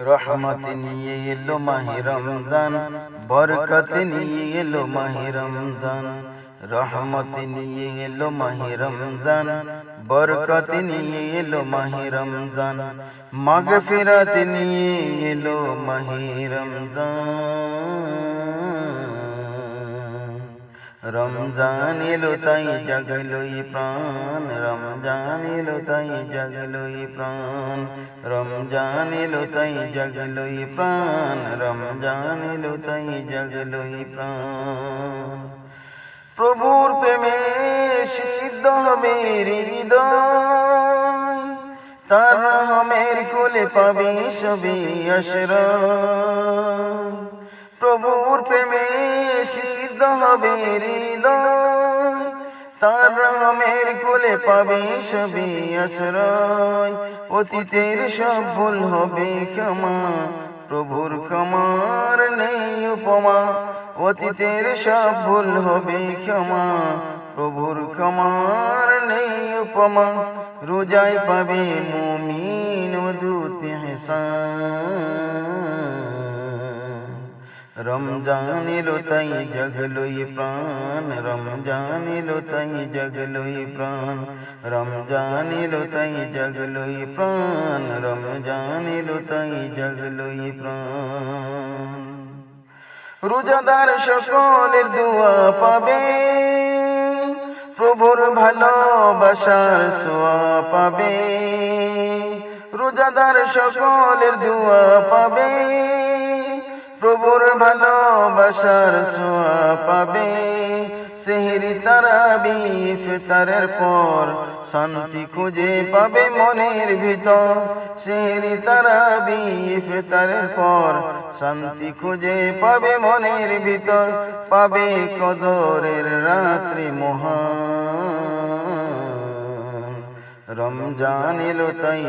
রহমত নিয়ে এলো মাহে রমজান, বরকত নিয়ে এলো মাহে রমজান। রহমত নিয়ে এলো মাহে রমজান, বরকত নিয়ে এলো মাহে রমজান। মাগফিরাত নিয়ে এলো মাহে রমজান। রমজান এলো তাই জাগলোই প্রাণ, রমজান এলো তাই জাগলোই প্রাণ। রমজান এলো তাই জাগলোই প্রাণ, রমজান এলো তাই জাগলোই প্রাণ। প্রভুর প্রেমে সিদ্ধ হবে হৃদয়, তার রহমের কোলে পাবে সবে আশ্রয়। প্রভুর প্রেমে সিদ্ধ হবে হৃদয়, তার রহমের কোলে পাবে সবে আশ্রয়। অতীতের সব ভুল হবে ক্ষমা, প্রভুর ক্ষমার নেই উপমা। অতীতের সব ভুল হবে ক্ষমা, প্রভুর ক্ষমার নেই উপমা। রোজায় পাবে মুমিন অদূত ইহসান। রমজান এলো তাই জাগলোই প্রাণ, রমজান এলো তাই জাগলোই প্রাণ। রমজান এলো তাই জাগলোই প্রাণ, রমজান এলো তাই জাগলোই প্রাণ। রোজাদার সকলের দোয়া পাবে, প্রভুর ভালোবাসার ছোঁয়া পাবে। রোজাদার সকলের দোয়া পাবে, প্রভুর ভালোবাসার ছোঁয়া পাবে। সেহরি তারাবি ইফতারের পর শান্তি খুঁজে পাবে মনের ভিতর। সেহরি তারাবি ইফতারের পর শান্তি খুঁজে পাবে মনের ভিতর। পাবে কদরের রাত্রি মহান, রমজান এলো তাই